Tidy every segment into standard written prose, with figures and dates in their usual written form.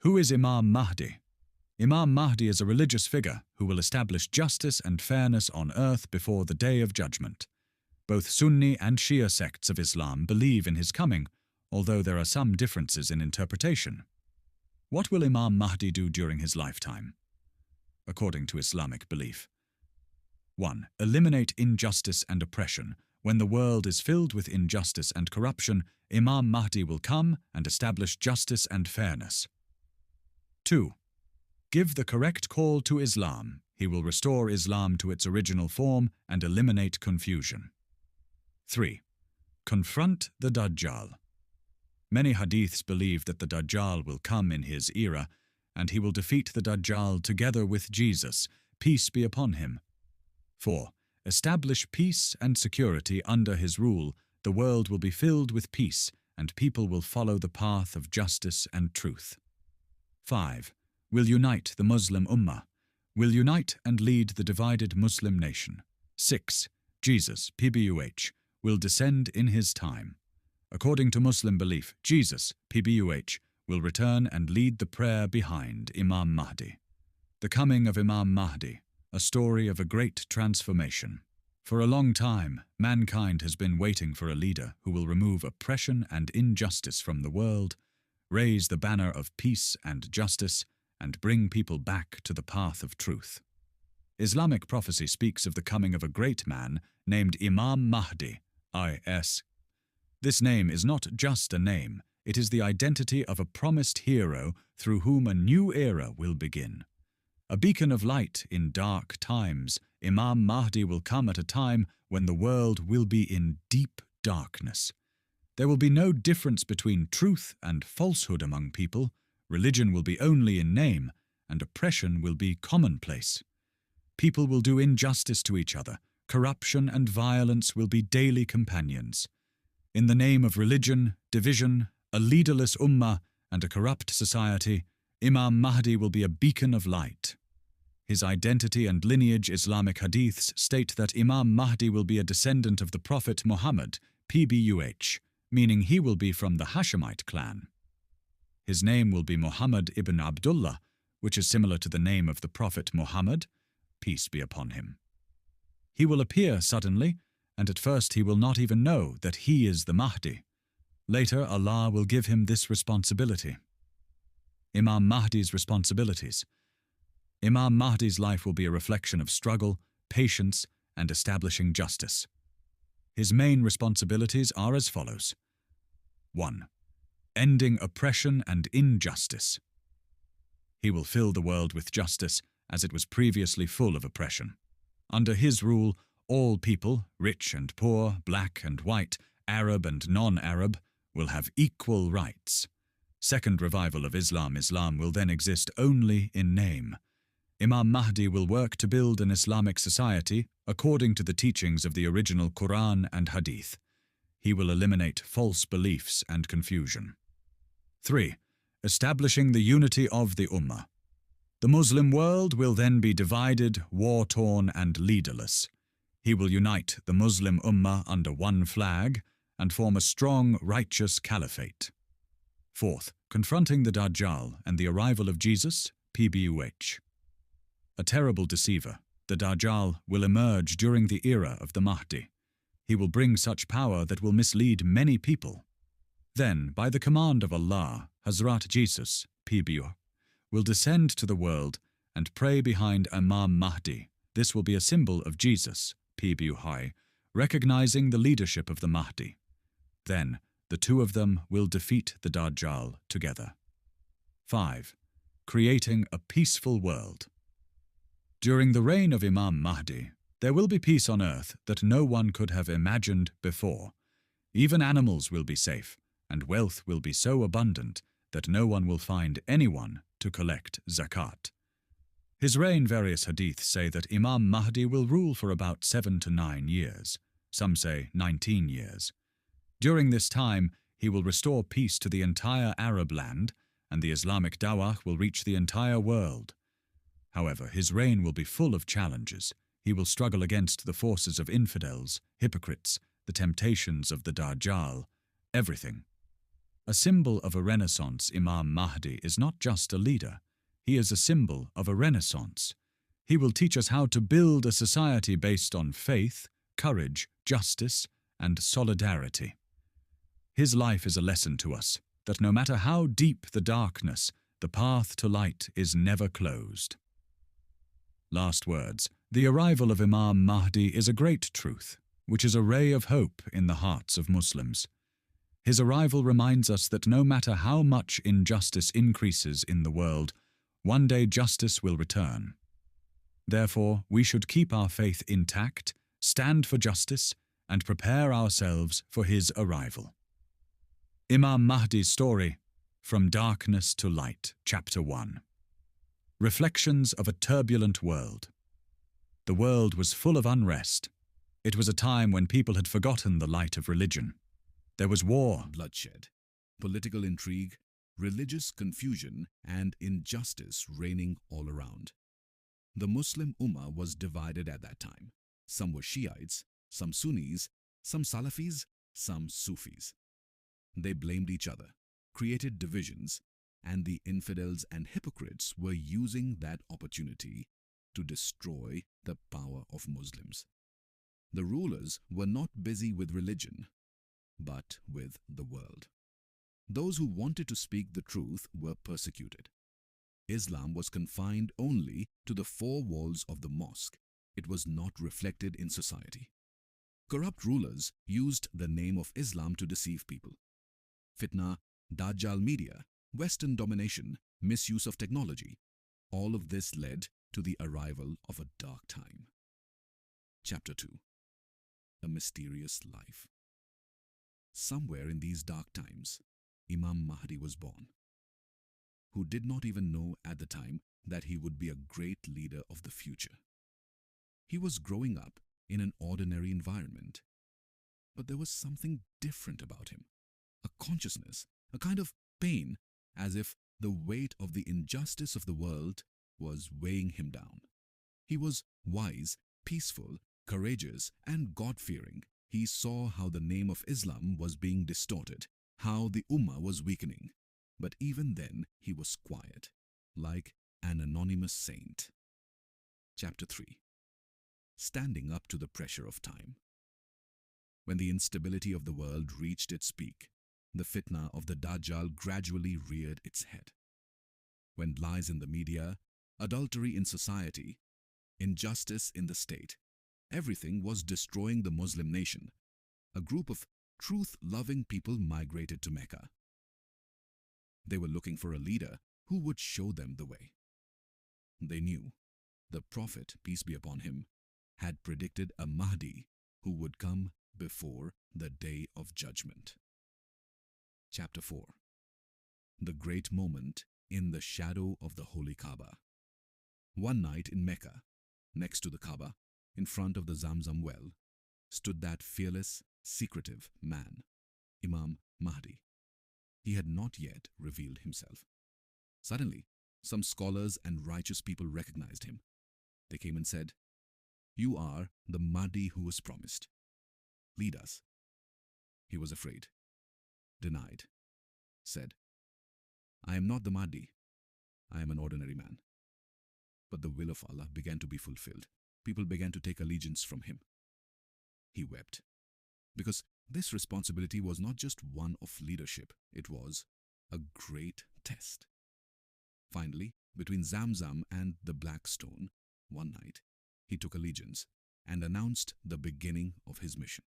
Who is Imam Mahdi? Imam Mahdi is a religious figure who will establish justice and fairness on earth before the Day of Judgment. Both Sunni and Shia sects of Islam believe in his coming, although there are some differences in interpretation. What will Imam Mahdi do during his lifetime? According to Islamic belief. 1. Eliminate injustice and oppression. When the world is filled with injustice and corruption, Imam Mahdi will come and establish justice and fairness. 2. Give the correct call to Islam. He will restore Islam to its original form and eliminate confusion. 3. Confront the Dajjal. Many hadiths believe that the Dajjal will come in his era, and he will defeat the Dajjal together with Jesus, peace be upon him. 4. Establish peace and security under his rule. The world will be filled with peace, and people will follow the path of justice and truth. 5. Will unite the Muslim Ummah. Will unite and lead the divided Muslim nation. 6. Jesus, PBUH, will descend in his time. According to Muslim belief, Jesus, PBUH, will return and lead the prayer behind Imam Mahdi. The coming of Imam Mahdi, a story of a great transformation. For a long time, mankind has been waiting for a leader who will remove oppression and injustice from the world, raise the banner of peace and justice, and bring people back to the path of truth. Islamic prophecy speaks of the coming of a great man named Imam Mahdi, I.S. This name is not just a name, it is the identity of a promised hero through whom a new era will begin. A beacon of light in dark times, Imam Mahdi will come at a time when the world will be in deep darkness. There will be no difference between truth and falsehood among people, religion will be only in name, and oppression will be commonplace. People will do injustice to each other, corruption and violence will be daily companions. In the name of religion, division, a leaderless ummah, and a corrupt society, Imam Mahdi will be a beacon of light. His identity and lineage. Islamic hadiths state that Imam Mahdi will be a descendant of the Prophet Muhammad, PBUH, meaning he will be from the Hashemite clan. His name will be Muhammad ibn Abdullah, which is similar to the name of the Prophet Muhammad, peace be upon him. He will appear suddenly, and at first he will not even know that he is the Mahdi. Later, Allah will give him this responsibility. Imam Mahdi's responsibilities. Imam Mahdi's life will be a reflection of struggle, patience, and establishing justice. His main responsibilities are as follows. 1. Ending oppression and injustice. He will fill the world with justice, as it was previously full of oppression. Under his rule, all people, rich and poor, black and white, Arab and non-Arab, will have equal rights. Second revival of Islam. Islam will then exist only in name. Imam Mahdi will work to build an Islamic society according to the teachings of the original Quran and Hadith. He will eliminate false beliefs and confusion. 3. Establishing the unity of the Ummah. The Muslim world will then be divided, war-torn, and leaderless. He will unite the Muslim Ummah under one flag and form a strong, righteous caliphate. 4th, confronting the Dajjal and the arrival of Jesus, PBUH. A terrible deceiver, the Dajjal will emerge during the era of the Mahdi. He will bring such power that will mislead many people. Then, by the command of Allah, Hazrat Jesus, PBUH, will descend to the world and pray behind Imam Mahdi. This will be a symbol of Jesus, PBUH, recognizing the leadership of the Mahdi. Then, the two of them will defeat the Dajjal together. 5. Creating a peaceful world. During the reign of Imam Mahdi, there will be peace on earth that no one could have imagined before. Even animals will be safe, and wealth will be so abundant that no one will find anyone to collect zakat. His reign. Various hadiths say that Imam Mahdi will rule for about 7 to 9 years. Some say 19 years. During this time, he will restore peace to the entire Arab land, and the Islamic dawah will reach the entire world. However, his reign will be full of challenges. He will struggle against the forces of infidels, hypocrites, the temptations of the Dajjal, everything. A symbol of a renaissance, Imam Mahdi is not just a leader. He is a symbol of a renaissance. He will teach us how to build a society based on faith, courage, justice, and solidarity. His life is a lesson to us that no matter how deep the darkness, the path to light is never closed. Last words. The arrival of Imam Mahdi is a great truth, which is a ray of hope in the hearts of Muslims. His arrival reminds us that no matter how much injustice increases in the world, one day justice will return. Therefore, we should keep our faith intact, stand for justice, and prepare ourselves for his arrival. Imam Mahdi's story, From Darkness to Light, Chapter 1. Reflections of a turbulent world. The world was full of unrest. It was a time when people had forgotten the light of religion. There was war, bloodshed, political intrigue, religious confusion, and injustice reigning all around. The Muslim Ummah was divided at that time. Some were Shiites, some Sunnis, some Salafis, some Sufis. They blamed each other, created divisions, and the infidels and hypocrites were using that opportunity to destroy the power of Muslims. The rulers were not busy with religion, but with the world. Those who wanted to speak the truth were persecuted. Islam was confined only to the four walls of the mosque. It was not reflected in society. Corrupt rulers used the name of Islam to deceive people. Fitnah, Dajjal media, Western domination, misuse of technology, all of this led to the arrival of a dark time. Chapter 2. A Mysterious Life. Somewhere in these dark times, Imam Mahdi was born, who did not even know at the time that he would be a great leader of the future. He was growing up in an ordinary environment, but there was something different about him, a consciousness, a kind of pain, as if the weight of the injustice of the world was weighing him down. He was wise, peaceful, courageous, and God-fearing. He saw how the name of Islam was being distorted, how the Ummah was weakening. But even then, he was quiet, like an anonymous saint. Chapter 3. Standing up to the pressure of time. When the instability of the world reached its peak, the fitna of the Dajjal gradually reared its head. When lies in the media, adultery in society, injustice in the state, everything was destroying the Muslim nation, a group of truth-loving people migrated to Mecca. They were looking for a leader who would show them the way. They knew the Prophet, peace be upon him, had predicted a Mahdi who would come before the Day of Judgment. Chapter 4. The Great Moment in the Shadow of the Holy Kaaba. One night in Mecca, next to the Kaaba, in front of the Zamzam well, stood that fearless, secretive man, Imam Mahdi. He had not yet revealed himself. Suddenly, some scholars and righteous people recognized him. They came and said, "You are the Mahdi who was promised. Lead us." He was afraid, denied, said, "I am not the Mahdi. I am an ordinary man." But the will of Allah began to be fulfilled. People began to take allegiance from him. He wept, because this responsibility was not just one of leadership, it was a great test. Finally, between Zamzam and the Black Stone, one night, he took allegiance and announced the beginning of his mission.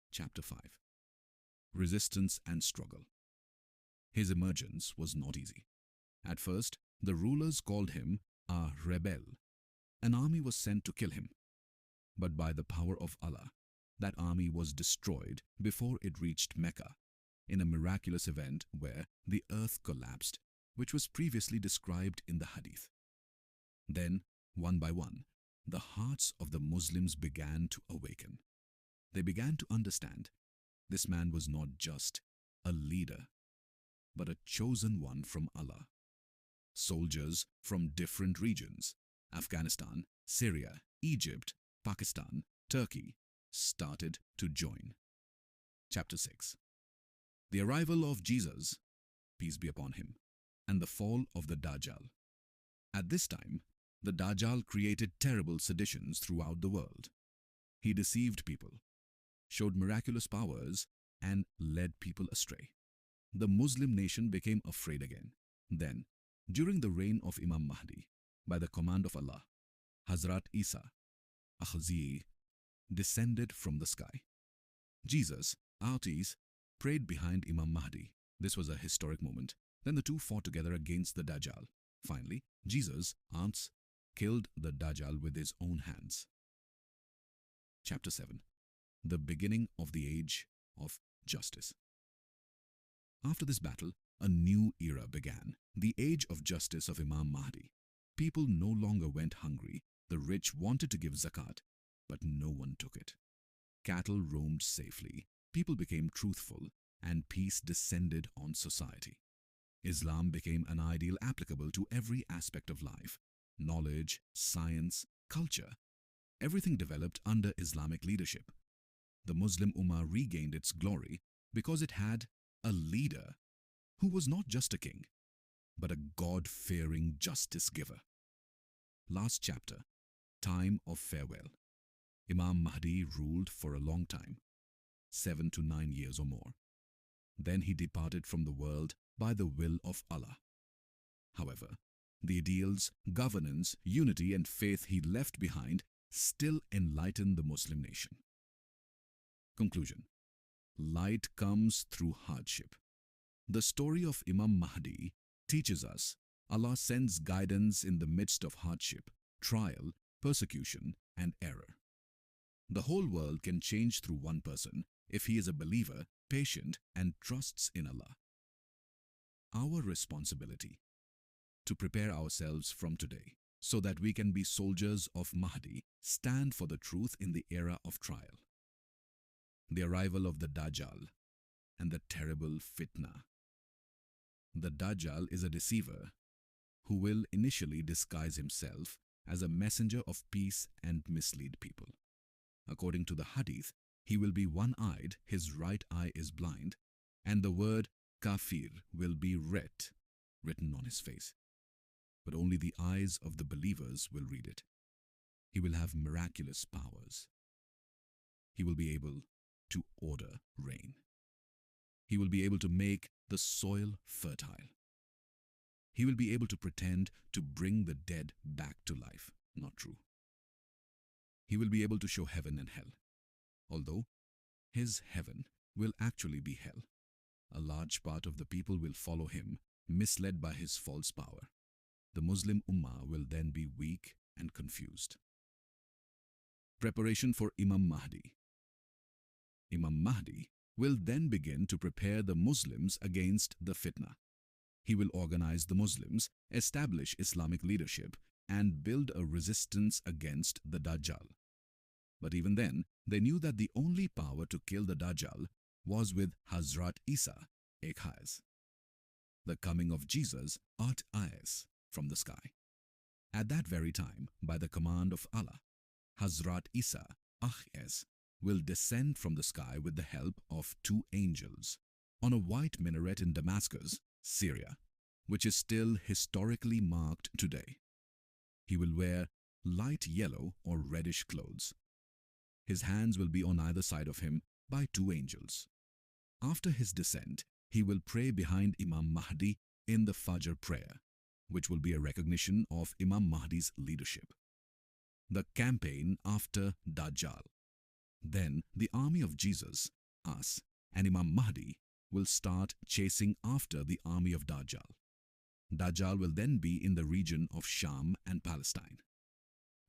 Chapter 5. Resistance and Struggle. His emergence was not easy. At first, the rulers called him a rebel. An army was sent to kill him. But by the power of Allah, that army was destroyed before it reached Mecca, in a miraculous event where the earth collapsed, which was previously described in the Hadith. Then, one by one, the hearts of the Muslims began to awaken. They began to understand this man was not just a leader, but a chosen one from Allah. Soldiers from different regions, Afghanistan, Syria, Egypt, Pakistan, Turkey, started to join. Chapter 6. The arrival of Jesus, peace be upon him, and the fall of the Dajjal. At this time, the Dajjal created terrible seditions throughout the world. He deceived people, showed miraculous powers, and led people astray. The Muslim nation became afraid again. Then, during the reign of Imam Mahdi, by the command of Allah, Hazrat Isa, Akhzi, descended from the sky. Jesus, Atis, prayed behind Imam Mahdi. This was a historic moment. Then the two fought together against the Dajjal. Finally, Jesus, Ants, killed the Dajjal with his own hands. Chapter 7. The beginning of the age of justice. After this battle, a new era began, the age of justice of Imam Mahdi. People no longer went hungry. The rich wanted to give zakat, but no one took it. Cattle roamed safely, people became truthful, and peace descended on society. Islam became an ideal applicable to every aspect of life: knowledge, science, culture. Everything developed under Islamic leadership. The Muslim Ummah regained its glory because it had a leader who was not just a king, but a God-fearing justice giver. Last chapter, time of farewell. Imam Mahdi ruled for a long time, 7 to 9 years or more. Then he departed from the world by the will of Allah. However, the ideals, governance, unity and faith he left behind still enlighten the Muslim nation. Conclusion. Light comes through hardship. The story of Imam Mahdi teaches us Allah sends guidance in the midst of hardship, trial, persecution and error. The whole world can change through one person if he is a believer, patient and trusts in Allah. Our responsibility to prepare ourselves from today so that we can be soldiers of Mahdi, stand for the truth in the era of trial. The arrival of the Dajjal and the terrible Fitnah. The Dajjal is a deceiver who will initially disguise himself as a messenger of peace and mislead people. According to the Hadith, he will be one-eyed, his right eye is blind, and the word kafir will be written on his face. But only the eyes of the believers will read it. He will have miraculous powers. He will be able to order rain. He will be able to make the soil fertile. He will be able to pretend to bring the dead back to life. Not true. He will be able to show heaven and hell, although his heaven will actually be hell. A large part of the people will follow him, misled by his false power. The Muslim Ummah will then be weak and confused. Preparation for Imam Mahdi. Imam Mahdi will then begin to prepare the Muslims against the Fitnah. He will organize the Muslims, establish Islamic leadership, and build a resistance against the Dajjal. But even then, they knew that the only power to kill the Dajjal was with Hazrat Isa, Ekhaz. The coming of Jesus, At-Ayas, from the sky. At that very time, by the command of Allah, Hazrat Isa, Akh'es, will descend from the sky with the help of 2 angels on a white minaret in Damascus, Syria, which is still historically marked today. He will wear light yellow or reddish clothes. His hands will be on either side of him by 2 angels. After his descent, he will pray behind Imam Mahdi in the Fajr prayer, which will be a recognition of Imam Mahdi's leadership. The campaign after Dajjal. Then the army of Jesus, us, and Imam Mahdi will start chasing after the army of Dajjal. Dajjal will then be in the region of Sham and Palestine.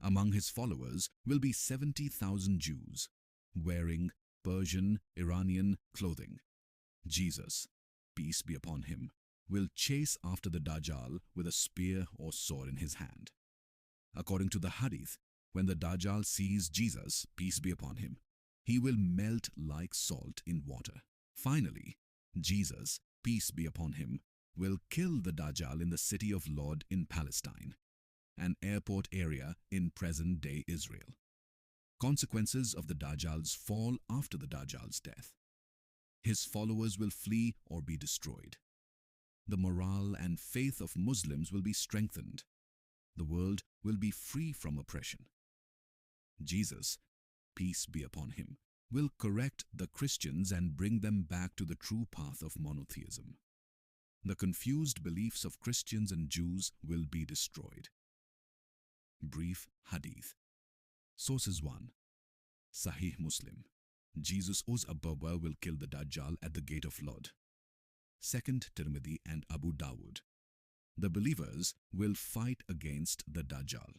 Among his followers will be 70,000 Jews, wearing Persian, Iranian clothing. Jesus, peace be upon him, will chase after the Dajjal with a spear or sword in his hand. According to the Hadith, when the Dajjal sees Jesus, peace be upon him, he will melt like salt in water. Finally, Jesus, peace be upon him, will kill the Dajjal in the city of Lod in Palestine, an airport area in present-day Israel. Consequences of the Dajjal's fall after the Dajjal's death. His followers will flee or be destroyed. The morale and faith of Muslims will be strengthened. The world will be free from oppression. Jesus, peace be upon him, will correct the Christians and bring them back to the true path of monotheism. The confused beliefs of Christians and Jews will be destroyed. Brief Hadith. Sources 1. Sahih Muslim. Jesus Uzababa will kill the Dajjal at the gate of Lod. 2nd Tirmidhi and Abu Dawud. The believers will fight against the Dajjal.